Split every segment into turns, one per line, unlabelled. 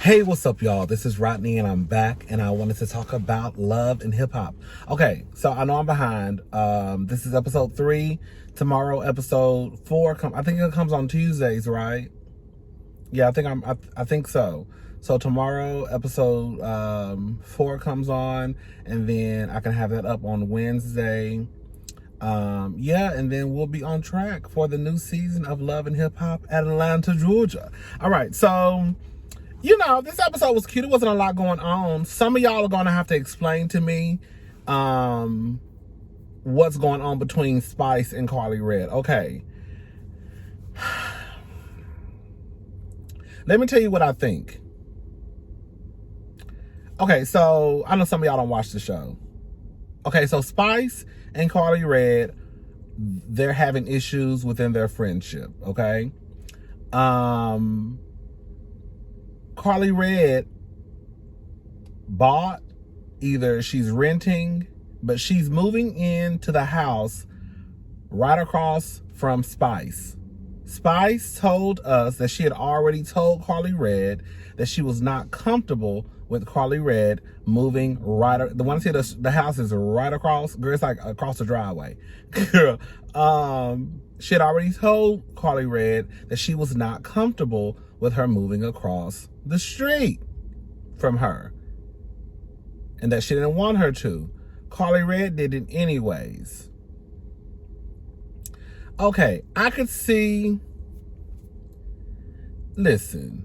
Hey, what's up, y'all? This is Rodney, and I'm back, and I wanted to talk about love and hip-hop. Okay, so I know I'm behind. This is episode 3. Tomorrow, episode 4. I think it comes on Tuesdays, right? Yeah, I think so. So tomorrow, episode 4 comes on, and then I can have that up on Wednesday. And then we'll be on track for the new season of Love and Hip Hop at Atlanta, Georgia. All right, so this episode was cute. It wasn't a lot going on. Some of y'all are going to have to explain to me what's going on between Spice and Carly Red. Okay. Let me tell you what I think. Okay, so I know some of y'all don't watch the show. Okay, so Spice and Carly Red, they're having issues within their friendship, okay? Carly Red bought, either she's renting, but she's moving into the house right across from Spice. Spice told us that she had already told Carly Red that she was not comfortable with Carly Red moving right. The one I see the house is right across. Girl, it's like across the driveway. Girl, she had already told Carly Red that she was not comfortable with her moving across the street from her, and that she didn't want her to. Carly Red did it anyways. Okay, I could see. Listen,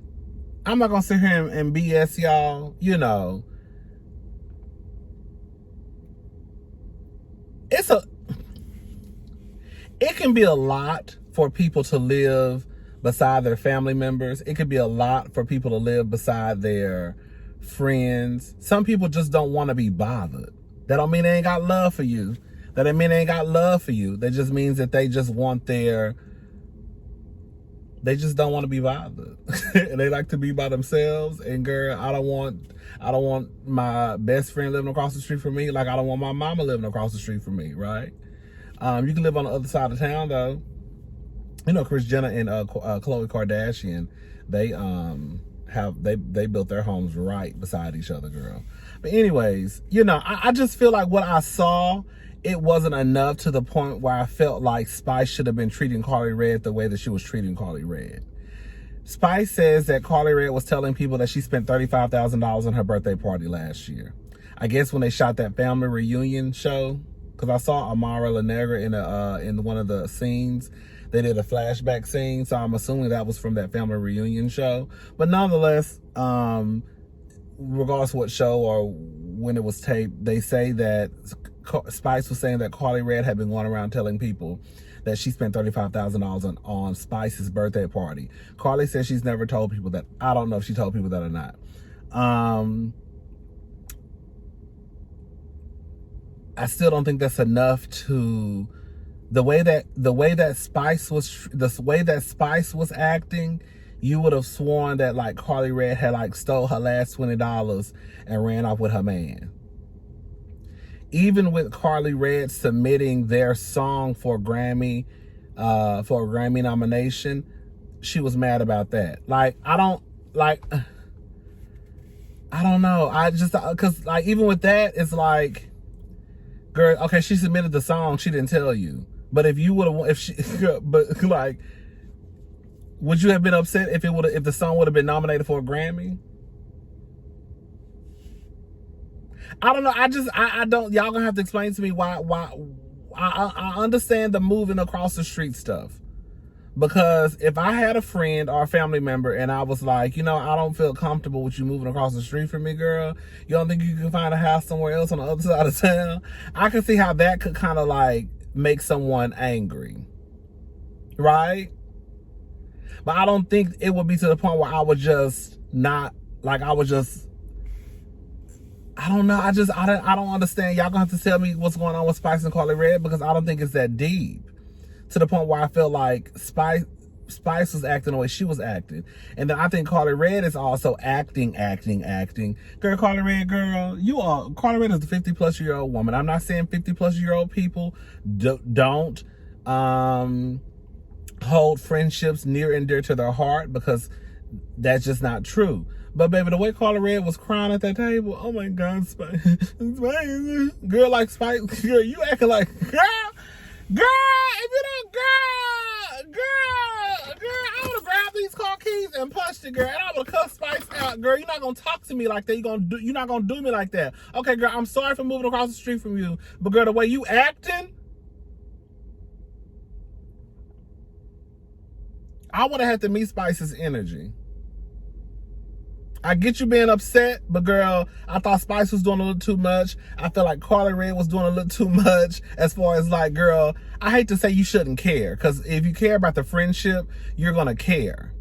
I'm not gonna sit here and BS y'all. It can be a lot for people to live beside their family members. It could be a lot for people to live beside their friends. Some people just don't want to be bothered. That don't mean they ain't got love for you. That don't mean they ain't got love for you. That just means that they just don't want to be bothered. And they like to be by themselves. And girl, I don't want my best friend living across the street from me, like I don't want my mama living across the street from me, right? You can live on the other side of town though. Kris Jenner and Khloe Kardashian, they built their homes right beside each other, girl. But anyways, I just feel like what I saw, it wasn't enough to the point where I felt like Spice should have been treating Carly Red the way that she was treating Carly Red. Spice says that Carly Red was telling people that she spent $35,000 on her birthday party last year. I guess when they shot that family reunion show, because I saw Amara La Negra in one of the scenes. They did a flashback scene, so I'm assuming that was from that family reunion show. But nonetheless, regardless of what show or when it was taped, they say that Spice was saying that Carly Red had been going around telling people that she spent $35,000 on Spice's birthday party. Carly says she's never told people that. I don't know if she told people that or not. I still don't think that's enough to. The way that Spice was acting, you would have sworn that like Carly Red had stole her last $20 and ran off with her man. Even with Carly Red submitting their song for a Grammy nomination, she was mad about that. I don't know. I just, cause even with that, it's like, girl, okay, she submitted the song, she didn't tell you. But if you would have, would you have been upset if the song would have been nominated for a Grammy? I don't know. I don't. Y'all gonna have to explain to me why. I understand the moving across the street stuff, because if I had a friend or a family member and I was like, I don't feel comfortable with you moving across the street from me, girl. You don't think you can find a house somewhere else on the other side of town? I can see how that could kind of make someone angry, right? But I don't think it would be to the point where I would just not, I don't know. I don't understand. Y'all gonna have to tell me what's going on with Spice and Carly Red, because I don't think it's that deep to the point where I feel like Spice was acting the way she was acting. And then I think Carly Red is also acting. Girl, Carly Red, girl, Carly Red is a 50-plus-year-old woman. I'm not saying 50-plus-year-old people don't hold friendships near and dear to their heart, because that's just not true. But baby, the way Carly Red was crying at that table, oh my God, Spice. Spice. Girl, like Spice, girl, you acting like, girl, if you don't, girl, I would have grabbed these car keys and punched it, girl, and I would have cussed Spice out, girl. You're not gonna talk to me like that. You're not gonna do me like that. Okay, girl, I'm sorry for moving across the street from you, but girl, the way you acting, I would have had to meet Spice's energy. I get you being upset, but girl, I thought Spice was doing a little too much. I feel like Carly Red was doing a little too much as far as like, girl, I hate to say you shouldn't care, because if you care about the friendship, you're going to care.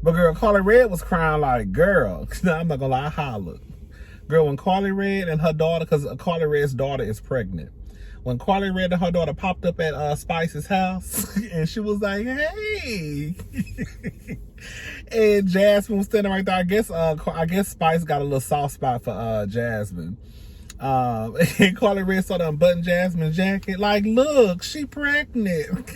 But girl, Carly Red was crying like, girl, I'm not going to lie, I hollered. Girl, when Carly Red and her daughter, because Carly Red's daughter is pregnant, when Carly Red and her daughter popped up at Spice's house, and she was like, hey. And Jasmine was standing right there. I guess Spice got a little soft spot for Jasmine. And Carly Red saw them button Jasmine's jacket. Like, look, she pregnant.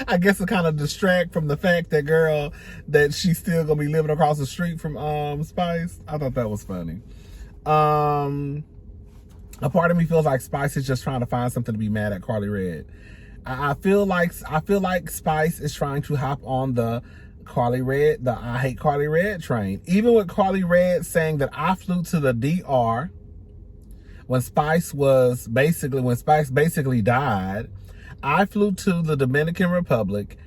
I guess to kind of distract from the fact that, girl, that she's still going to be living across the street from Spice. I thought that was funny. A part of me feels like Spice is just trying to find something to be mad at Carly Red. I feel like Spice is trying to hop on the I hate Carly Red train. Even with Carly Red saying that I flew to the DR when Spice basically died, I flew to the Dominican Republic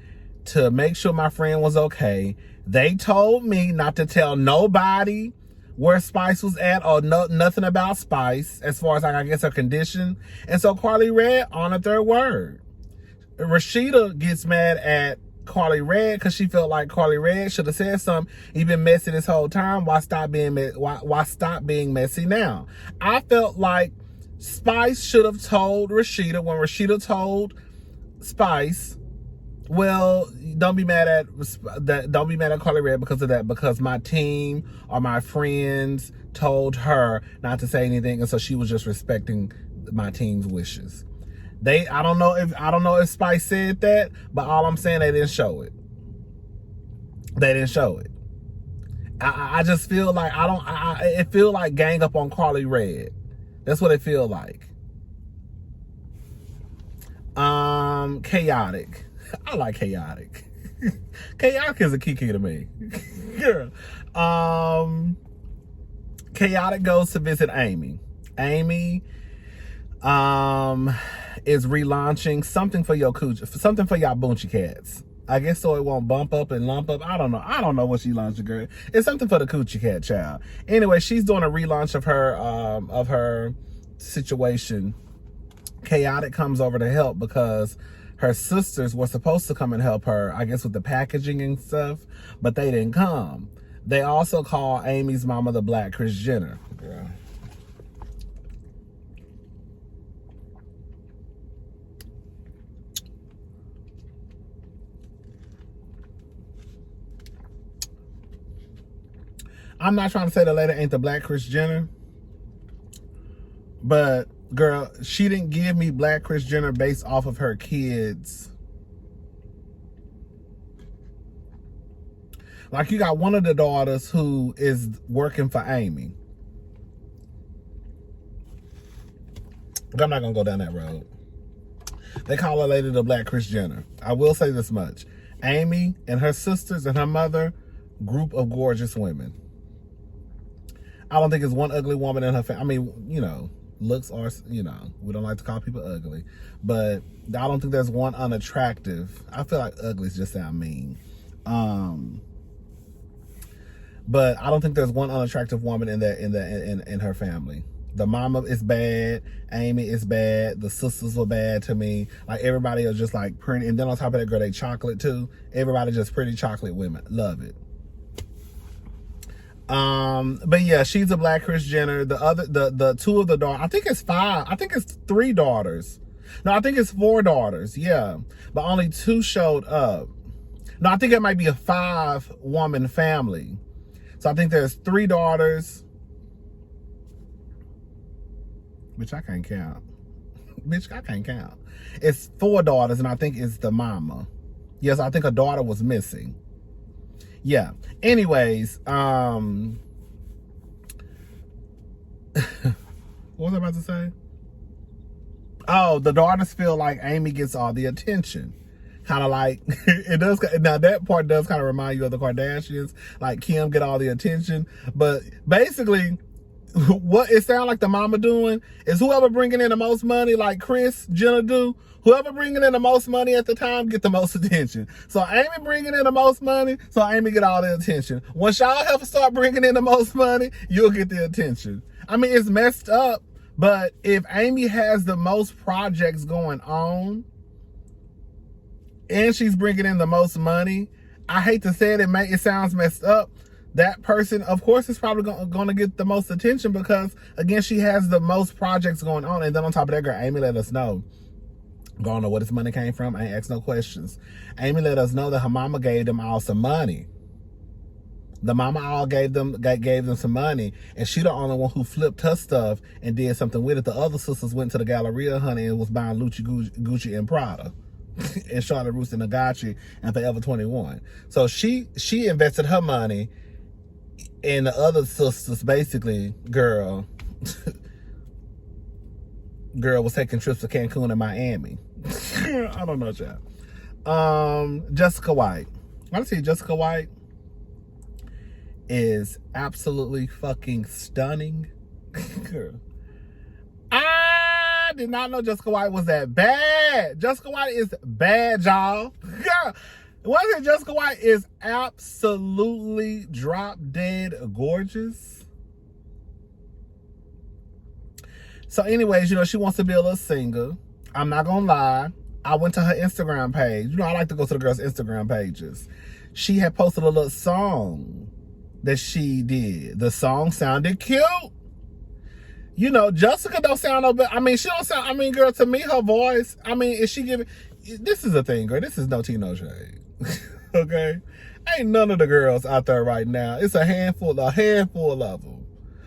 to make sure my friend was okay. They told me not to tell nobody where Spice was at or nothing about Spice as far as like I guess her condition. And so Carly Red honored their word. Rashida gets mad at Carly Red because she felt like Carly Red should have said something. You've been messy this whole time. Why stop being messy now? I felt like Spice should have told Rashida when Rashida told Spice, well, don't be mad at Carly Red because of that, because my team or my friends told her not to say anything, and so she was just respecting my team's wishes. I don't know if Spice said that, but all I'm saying, they didn't show it. They didn't show it. I just feel like it feel like gang up on Carly Red. That's what it feel like. Chaotic. I like chaotic. Chaotic is a kiki to me. Girl. Chaotic goes to visit Amy. Amy is relaunching something for your something for y'all Boonchie cats. I guess so it won't bump up and lump up. I don't know what she launched, girl. It's something for the coochie cat child. Anyway, she's doing a relaunch of her situation. Chaotic comes over to help because her sisters were supposed to come and help her, I guess, with the packaging and stuff, but they didn't come. They also call Amy's mama the Black Kris Jenner. Girl. I'm not trying to say the lady ain't the Black Kris Jenner, but girl, she didn't give me Black Kris Jenner based off of her kids. Like, you got one of the daughters who is working for Amy. I'm not gonna go down that road. They call her lady the Black Kris Jenner. I will say this much: Amy and her sisters and her mother, group of gorgeous women. I don't think it's one ugly woman in her family. I mean, you know, looks are, you know, we don't like to call people ugly, but I don't think there's one unattractive. I feel like ugly just sound mean. But I don't think there's one unattractive woman in her family. The mama is bad. Amy is bad. The sisters were bad to me. Like, everybody is just like pretty. And then on top of that, girl, they chocolate too. Everybody just pretty chocolate women. Love it. But yeah, she's a Black Kris Jenner. The two of the daughters, I think it's 5. I think it's 3 daughters. No, I think it's 4 daughters. Yeah. But only 2 showed up. No, I think it might be a 5-woman family. So I think there's 3 daughters. Bitch, I can't count. Bitch, I can't count. It's 4 daughters, and I think it's the mama. Yes, I think a daughter was missing. Yeah. Anyways, what was I about to say? Oh, the daughters feel like Amy gets all the attention. Kind of like, it does. Now that part does kind of remind you of the Kardashians. Like Kim get all the attention. But basically, what it sounds like the mama doing is whoever bringing in the most money, like Chris Jenner do, whoever bringing in the most money at the time get the most attention. So Amy bringing in the most money, so Amy get all the attention. Once y'all have to start bringing in the most money, you'll get the attention. I mean, it's messed up, but if Amy has the most projects going on and she's bringing in the most money, I hate to say it, it sounds messed up. That person, of course, is probably going to get the most attention because, again, she has the most projects going on. And then on top of that, girl, Amy let us know. Don't know where this money came from. I ain't asked no questions. Amy let us know that her mama gave them all some money. The mama all gave them some money, and she the only one who flipped her stuff and did something with it. The other sisters went to the Galleria, honey, and was buying Gucci and Prada. And Charlotte Russe and Nagachi and Forever 21. So she invested her money in the other sisters. Basically, girl was taking trips to Cancun and Miami. I don't know, child. Jessica White. Honestly, Jessica White is absolutely fucking stunning. Girl. I did not know Jessica White was that bad. Jessica White is bad, y'all. Girl, wasn't Jessica White is absolutely drop dead gorgeous. So anyways, she wants to be a little singer. I'm not gonna lie. I went to her Instagram page. I like to go to the girls' Instagram pages. She had posted a little song that she did. The song sounded cute. Jessica don't sound no better. I mean, she don't sound, girl, to me, her voice, is she giving, this is a thing, girl. This is no tea, no shade. Okay? Ain't none of the girls out there right now. It's a handful of them.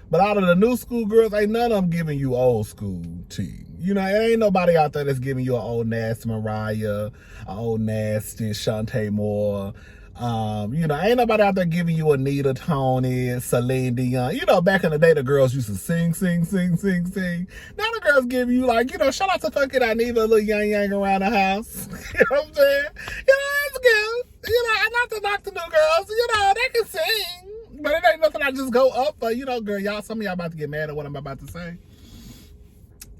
But out of the new school girls, ain't none of them giving you old school tea. It ain't nobody out there that's giving you an old nasty Mariah, an old nasty Shantae Moore. Ain't nobody out there giving you Anita, Tony, Celine Dion. Back in the day, the girls used to sing. Now the girls give you, shout out to fucking Anita, a little yang around the house. You know what I'm saying? It's good. Not to knock the new girls. They can sing. But it ain't nothing I just go up for. Girl, some of y'all about to get mad at what I'm about to say.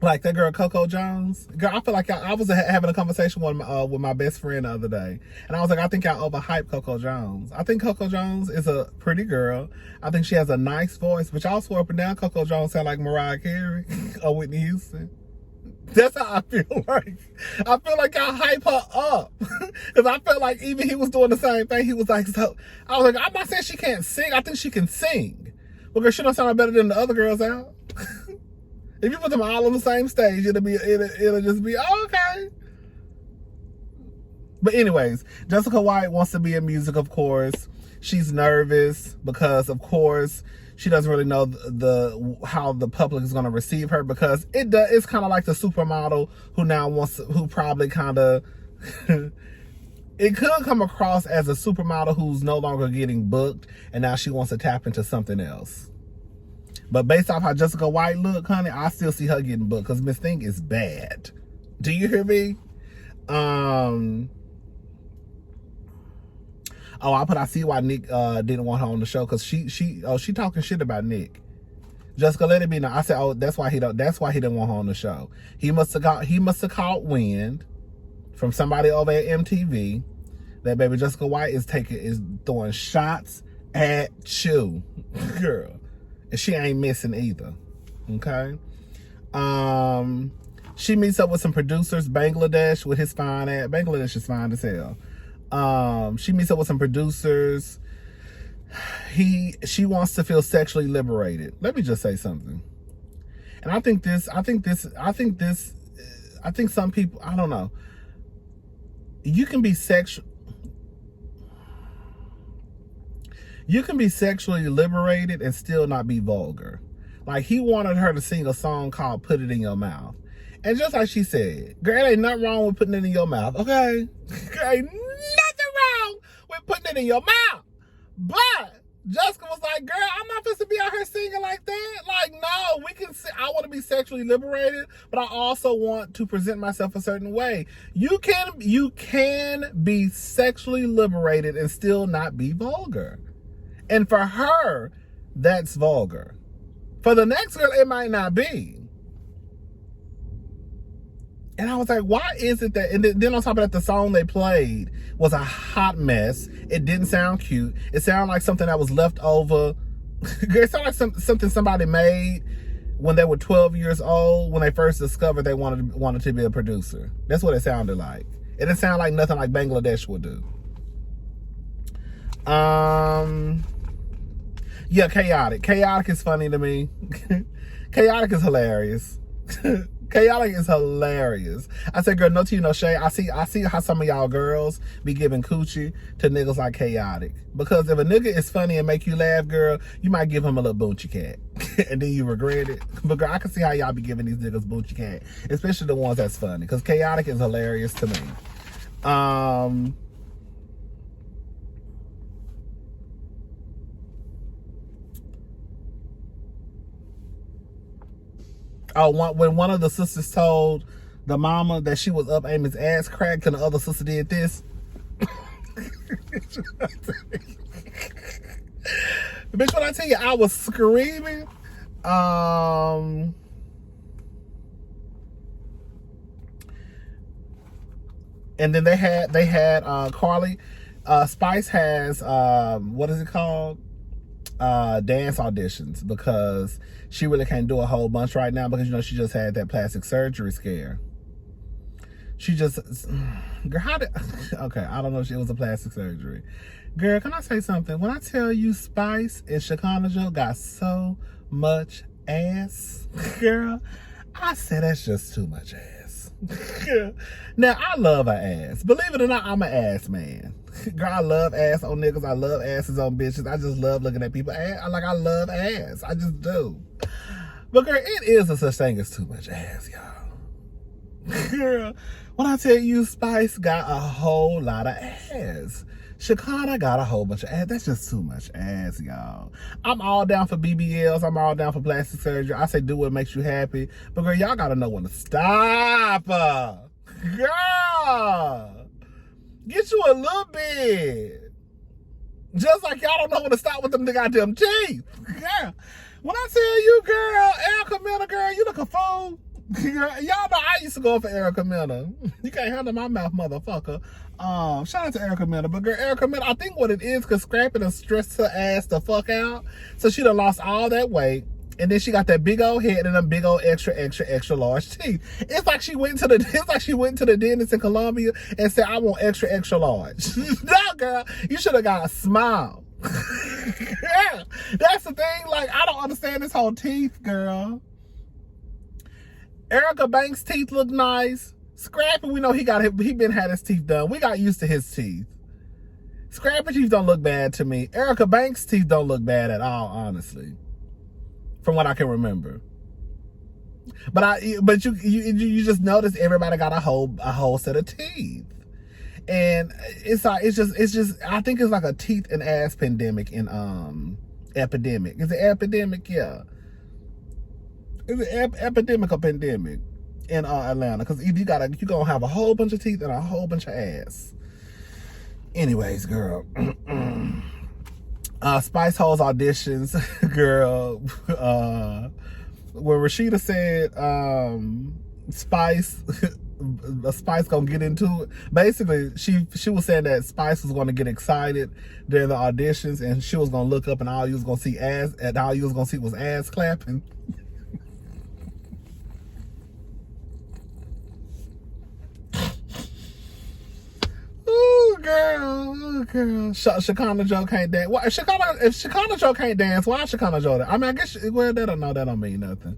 Like that girl Coco Jones. Girl, I feel like I was having a conversation with my best friend the other day. And I was like, I think y'all overhype Coco Jones. I think Coco Jones is a pretty girl. I think she has a nice voice. But y'all swear up and down Coco Jones sound like Mariah Carey or Whitney Houston. That's how I feel like. I feel like y'all hype her up. Because I felt like even he was doing the same thing. He was like, I was like, I'm not saying she can't sing. I think she can sing. But girl, she don't sound better than the other girls out. If you put them all on the same stage, it'll just be okay. But anyways, Jessica White wants to be in music, of course. She's nervous because, of course, she doesn't really know how the public is going to receive her, because it's kind of like the supermodel who probably kind of it could come across as a supermodel who's no longer getting booked and now she wants to tap into something else. But based off how Jessica White look, honey, I still see her getting booked because Miss Thing is bad. Do you hear me? I see why Nick didn't want her on the show, because she talking shit about Nick. Jessica, let it be known. I said, that's why he didn't want her on the show. He must have caught wind from somebody over at MTV that baby Jessica White is throwing shots at you, girl. And she ain't missing either. Okay? She meets up with some producers, Bangladesh, with his fine ass. Bangladesh is fine as hell. She meets up with some producers. She wants to feel sexually liberated. Let me just say something. And I think some people, I don't know. You can be sexually liberated and still not be vulgar. Like, he wanted her to sing a song called Put It In Your Mouth. And just like she said, girl, ain't nothing wrong with putting it in your mouth, okay? Ain't nothing wrong with putting it in your mouth. But Jessica was like, girl, I'm not supposed to be out here singing like that. Like, no, we can I want to be sexually liberated, but I also want to present myself a certain way. You can be sexually liberated and still not be vulgar. And for her, that's vulgar. For the next girl, it might not be. And I was like, why is it that... And then on top of that, the song they played was a hot mess. It didn't sound cute. It sounded like something that was left over. It sounded like something somebody made when they were 12 years old, when they first discovered they wanted to be a producer. That's what it sounded like. It didn't sound like nothing like Bangladesh would do. Yeah, chaotic. Chaotic is funny to me. Chaotic is hilarious. Chaotic is hilarious. I said, girl, no tea, no shade. I see how some of y'all girls be giving coochie to niggas like Chaotic. Because if a nigga is funny and make you laugh, girl, you might give him a little boochie cat. And then you regret it. But girl, I can see how y'all be giving these niggas boochie cat. Especially the ones that's funny. Because Chaotic is hilarious to me. When one of the sisters told the mama that she was up Amy's ass cracked and the other sister did this. Bitch, when I tell you I was screaming. And then they had Carly. Spice has what is it called? Dance auditions, because she really can't do a whole bunch right now because, you know, she just had that plastic surgery scare. She just, girl, okay, I don't know if it was a plastic surgery. Girl, can I say something? When I tell you Spice and Shekinah Joe got so much ass, girl, I said that's just too much ass. Now, I love her ass. Believe it or not, I'm an ass man. Girl, I love ass on niggas. I love asses on bitches. I just love looking at people. I love ass. I just do. But girl, it is a such thing as too much ass, y'all. Girl, when I tell you Spice got a whole lot of ass. Shekinah got a whole bunch of ass. That's just too much ass, y'all. I'm all down for BBLs. I'm all down for plastic surgery. I say do what makes you happy. But girl, y'all gotta know when to stop. Girl, get you a little bit. Just like y'all don't know when to stop with them goddamn teeth. Girl, when I tell you, girl, Erica Mena, girl, you look a fool. Girl, y'all know I used to go for Erica Mena. You can't handle my mouth, motherfucker. Shout out to Erica Mena. But girl, Erica Mena, I think what it is, because Scrappy done stressed her ass the fuck out. So she done lost all that weight. And then she got that big old head and them big old extra large teeth. It's like she went to the dentist in Colombia and said, I want extra large. No, girl, you should have got a smile. Yeah, that's the thing. Like, I don't understand this whole teeth, girl. Erica Banks' teeth look nice. Scrappy, we know he been had his teeth done. We got used to his teeth. Scrappy teeth don't look bad to me. Erica Banks' teeth don't look bad at all, honestly, from what I can remember. But you just notice everybody got a whole set of teeth. And it's just I think it's like a teeth and ass pandemic in epidemic. Is it epidemic? Yeah. Is it epidemic or pandemic in Atlanta? Because you gonna have a whole bunch of teeth and a whole bunch of ass. Anyways, girl. Spice Hole's auditions, girl. When Rashida said Spice gonna get into it. Basically, she was saying that Spice was gonna get excited during the auditions, and she was gonna look up, and all you was gonna see was ass clapping. Ooh, girl. Shekinah Joe can't dance. Well, if Shekinah Joe can't dance, why Shekinah Joe? I mean, I guess that don't mean nothing.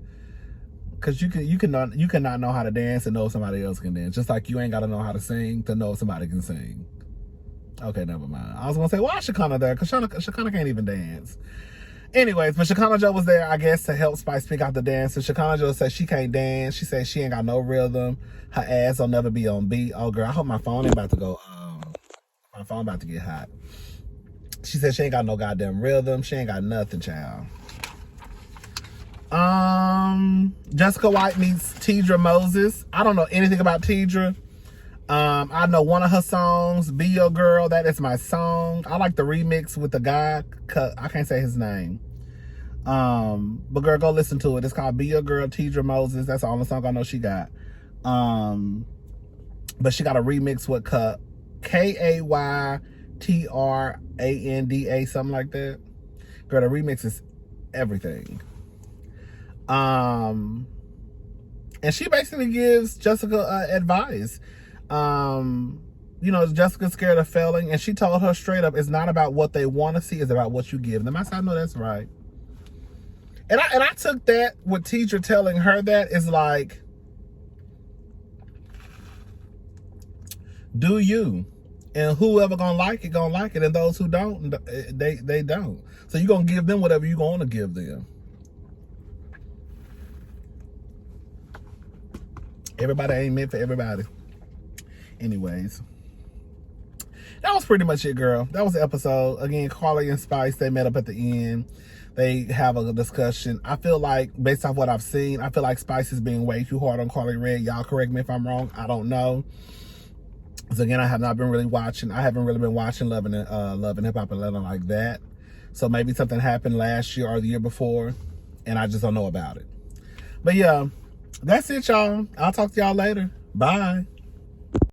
Cause you cannot know how to dance and know somebody else can dance. Just like you ain't gotta know how to sing to know somebody can sing. Okay, never mind. I was gonna say, why is Shekinah there? Cause Shekinah can't even dance. Anyways, but Shekinah Joe was there, I guess, to help Spice pick out the dance. So Shekinah Joe said she can't dance. She said she ain't got no rhythm. Her ass will never be on beat. Oh, girl, I hope my phone ain't about to go. My phone about to get hot. She said she ain't got no goddamn rhythm. She ain't got nothing, child. Jessica White meets Tidra Moses. I don't know anything about Tidra. I know one of her songs, Be Your Girl. That is my song. I like the remix with the guy. I can't say his name. But girl, go listen to it. It's called Be Your Girl, Tidra Moses. That's the only song I know she got. But she got a remix with Kaytranda, something like that. Girl, the remix is everything. And she basically gives Jessica advice. Jessica's scared of failing, and she told her straight up, it's not about what they want to see, it's about what you give them. I said, I know that's right. And I took that with teacher telling her that is like, do you, and whoever gonna like it, and those who don't, they don't. So you're gonna give them whatever you're gonna give them. Everybody ain't meant for everybody. Anyways, that was pretty much it, girl. That was the episode. Again, Carly and Spice, they met up at the end. They have a discussion. I feel like, based off what I've seen, I feel like Spice is being way too hard on Carly Red. Y'all correct me if I'm wrong. I don't know. Because again, I have not been really watching. I haven't really been watching Love and Hip Hop Atlanta like that. So maybe something happened last year or the year before, and I just don't know about it. But yeah, that's it, y'all. I'll talk to y'all later. Bye.